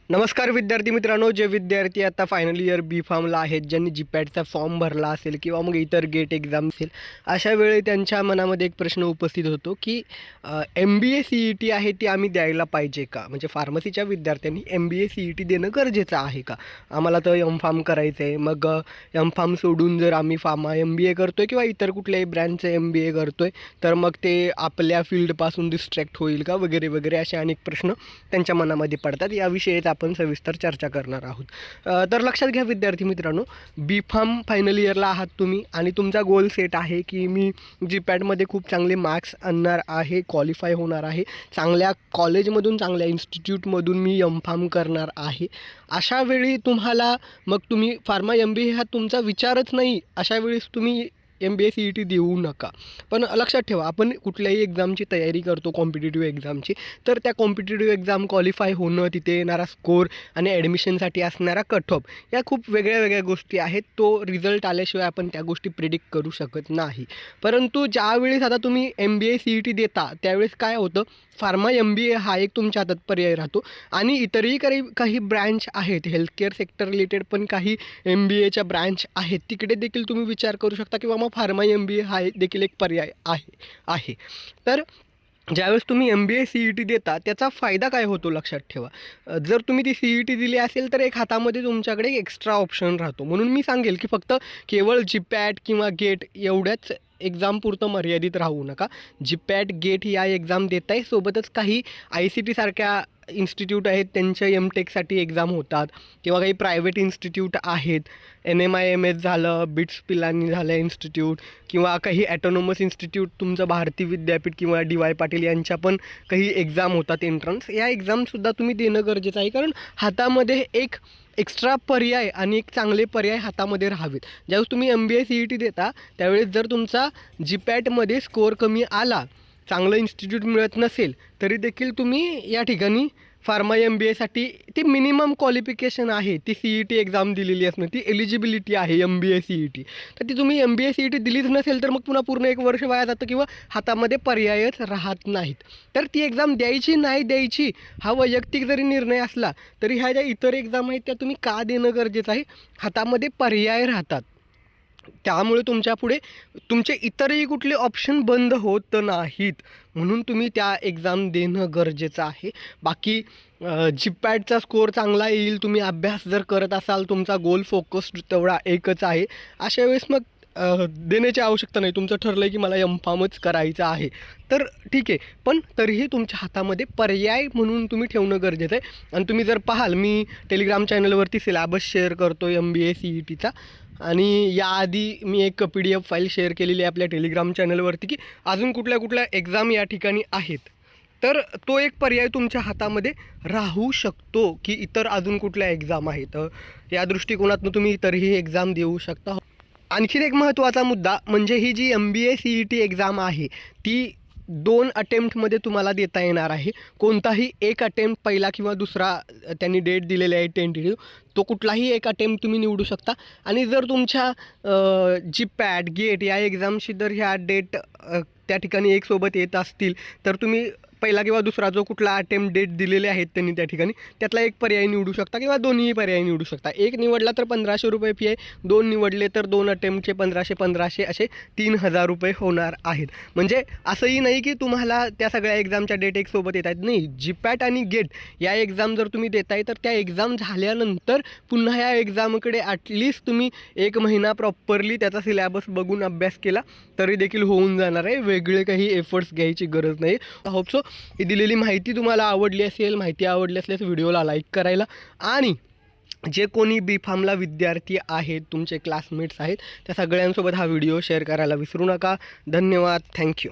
नमस्कार विद्यार्थी मित्रांनो, जे विद्यार्थी आता फायनल इयर बी फार्मला आहेत, ज्यांनी जीपॅटचा फॉर्म भरला असेल किंवा मग इतर गेट एक्झाम असेल, अशा वेळी त्यांच्या मनामध्ये एक प्रश्न उपस्थित होतो की MBA CET आहे ती आम्ही द्यायला पाहिजे का? म्हणजे फार्मसीच्या विद्यार्थ्यांनी MBA CET देणं गरजेचं आहे का? आम्हाला तर M.Pharm करायचं आहे, मग M.Pharm सोडून जर आम्ही MBA करतो आहे किंवा इतर कुठल्याही ब्रँचचं MBA करतो आहे, तर मग ते आपल्या फील्डपासून डिस्ट्रॅक्ट होईल का? वगैरे वगैरे असे अनेक प्रश्न त्यांच्या मनामध्ये पडतात. याविषयीच आपण सविस्तर चर्चा करणार आहोत. तर लक्षात घ्या विद्यार्थी मित्रांनो, बी फार्म फायनल इयरला आहात तुम्ही आणि तुमचा गोल सेट आहे की मी जीपॅटमध्ये खूप चांगले मार्क्स आणणार आहे, क्वालिफाय होणार आहे, चांगल्या कॉलेजमधून चांगल्या इन्स्टिट्यूटमधून मी M.Pharm करणार आहे. अशा वेळी तुम्हाला मग तुम्ही फार्मा MBA हा तुमचा विचारच नाही, अशा वेळेस तुम्ही MBA CET देऊ नका. पण लक्षात ठेवा, आपण कुठल्याही एक्झामची तयारी करतो, कॉम्पिटिटिव्ह एक्झामची, तर त्या कॉम्पिटिटिव्ह एक्झाम क्वालिफाय होणं, तिथे येणारा स्कोर आणि ॲडमिशनसाठी असणारा कट ऑफ, या खूप वेगळ्या वेगळ्या गोष्टी आहेत. तो रिझल्ट आल्याशिवाय आपण त्या गोष्टी प्रिडिक्ट करू शकत नाही. परंतु ज्यावेळेस आता तुम्ही MBA CET देता, त्यावेळेस काय होतं, फार्मा MBA हा एक तुमच्या हातात पर्याय राहतो आणि इतरही काही ब्रँच आहेत, हेल्थकेअर सेक्टर रिलेटेड पण काही MBAच्या ब्रँच आहेत, तिकडे देखील तुम्ही विचार करू शकता किंवा मग फार्मा MBA हा देखील एक पर्याय आहे. तर ज्यावेळेस तुम्ही MBA CET देता, त्याचा फायदा काय होतो लक्षात ठेवा. जर तुम्ही ती CET दिली असेल तर एक हातामध्ये तुमच्याकडे एक्स्ट्रा ऑप्शन राहतो. म्हणून मी सांगेल की फक्त केवळ जीपॅट किंवा गेट एवढ्याच एक्झामपुरतं मर्यादित राहू नका. जीपॅट, गेट या एक्झाम देताय, सोबतच काही ICT सारख्या इन्स्टिट्यूट आहेत, त्यांच्या M.Techसाठी एक्झाम होतात किंवा काही प्रायव्हेट इन्स्टिट्यूट आहेत, NMIMS झालं, बिट्स पिलानी झालं इन्स्टिट्यूट, किंवा काही ॲटोनॉमस इन्स्टिट्यूट, तुमचं भारती विद्यापीठ किंवा DY पाटील यांच्या पण काही एक्झाम होतात एंट्रन्स. या एक्झामसुद्धा तुम्ही देणं गरजेचं आहे, कारण हातामध्ये एक एक्स्ट्रा पर्याय आणि एक चांगले पर्याय हातामध्ये राहावेत. ज्यावेळेस तुम्ही MBA CET देता, त्यावेळेस जर तुमचा जीपॅटमध्ये स्कोअर कमी आला, चांगलं इन्स्टिट्यूट मिळत नसेल, तरी देखील तुम्ही या ठिकाणी फार्मा MBAसाठी ती मिनिमम क्वालिफिकेशन आहे, ती CET एक्झाम दिलेली असणं, ती एलिजिबिलिटी आहे MBA CET. तर ती तुम्ही MBA CET दिलीच नसेल तर मग पुन्हा पूर्ण 1 वर्ष वाया जातं किंवा हातामध्ये पर्यायच राहत नाहीत. तर ती एक्झाम द्यायची नाही द्यायची हा वैयक्तिक जरी निर्णय असला, तरी ह्या ज्या इतर एक्झाम आहेत त्या तुम्ही का देणं गरजेचं आहे, हातामध्ये पर्याय राहतात. त्यामुळे तुमच्यापुढे तुमचे इतरही कुठले ऑप्शन बंद होत नाहीत, म्हणून तुम्ही त्या एक्झाम देणं गरजेचं आहे. बाकी जीपॅटचा स्कोअर चांगला येईल, तुम्ही अभ्यास जर करत असाल, तुमचा गोल फोकस्ड तेवढा एकच आहे, अशा वेळेस मग देण्याची आवश्यकता नाही. तुमचं ठरलं आहे की मला M.Pharmच करायचं आहे, तर ठीक आहे. पण तरीही तुमच्या हातामध्ये पर्याय म्हणून तुम्ही ठेवणं गरजेचं आहे. आणि तुम्ही जर पाहाल, मी टेलिग्राम चॅनलवरती सिलॅबस शेअर करतो MBA CETचा, आणि याआधी मी एक PDF फाईल शेअर केलेली आहे आपल्या टेलिग्राम चॅनलवरती की अजून कुठल्या कुठल्या एक्झाम या ठिकाणी आहेत. तर तो एक पर्याय तुमच्या हातामध्ये राहू शकतो की इतर अजून कुठल्या एक्झाम आहेत. या दृष्टिकोनातून तुम्ही इतरही एक्झाम देऊ शकता. आणखीन एक महत्त्वाचा मुद्दा म्हणजे ही जी MBA CET एक्झाम आहे, ती 2 अटेम्प्टमध्ये तुम्हाला देता येणार आहे. कोणताही एक अटेम्प्ट, पहिला किंवा दुसरा, त्यांनी डेट दिलेले आहे टेंटेटिव्ह, तो कुठलाही एक अटेम्प्ट तुम्ही निवडू शकता. आणि जर तुमच्या जीपॅट, गेट या एक्झामशी जर ह्या डेट त्या ठिकाणी एक सोबत येत असतील, तर तुम्ही पहिला किंवा दुसरा जो कुठला अटेम्प्ट डेट दिलेले आहेत त्यांनी त्या ठिकाणी, त्यातला एक पर्याय निवडू शकता किंवा दोन्ही पर्याय निवडू शकता. एक निवडला तर ₹1500 फी आहे, 2 निवडले तर 2 अटेम्प्टचे 1500 असे 3000 रुपये होणार आहेत. म्हणजे असंही नाही की तुम्हाला त्या सगळ्या एक्झामच्या डेट एक सोबत येत आहेत, नाही. जीपॅट आणि गेट या एक्झाम जर तुम्ही देताय, तर त्या एक्झाम झाल्यानंतर पुन्हा या एक्झामकडे ॲटलिस्ट तुम्ही 1 महिना प्रॉपरली त्याचा सिलॅबस बघून अभ्यास केला तरी देखील होऊन जाणार आहे. वेगळे काही एफर्ट्स घ्यायची गरज नाही. होप सो ही दिलेली माहिती तुम्हाला आवडली असेल. माहिती आवडली असल्यास व्हिडिओला लाईक करायला, आणि जे कोणी बी फार्मला विद्यार्थी आहेत, तुमचे क्लासमेट्स आहेत, त्या सगळ्यांसोबत हा व्हिडिओ शेअर करायला विसरू नका. धन्यवाद. थँक्यू.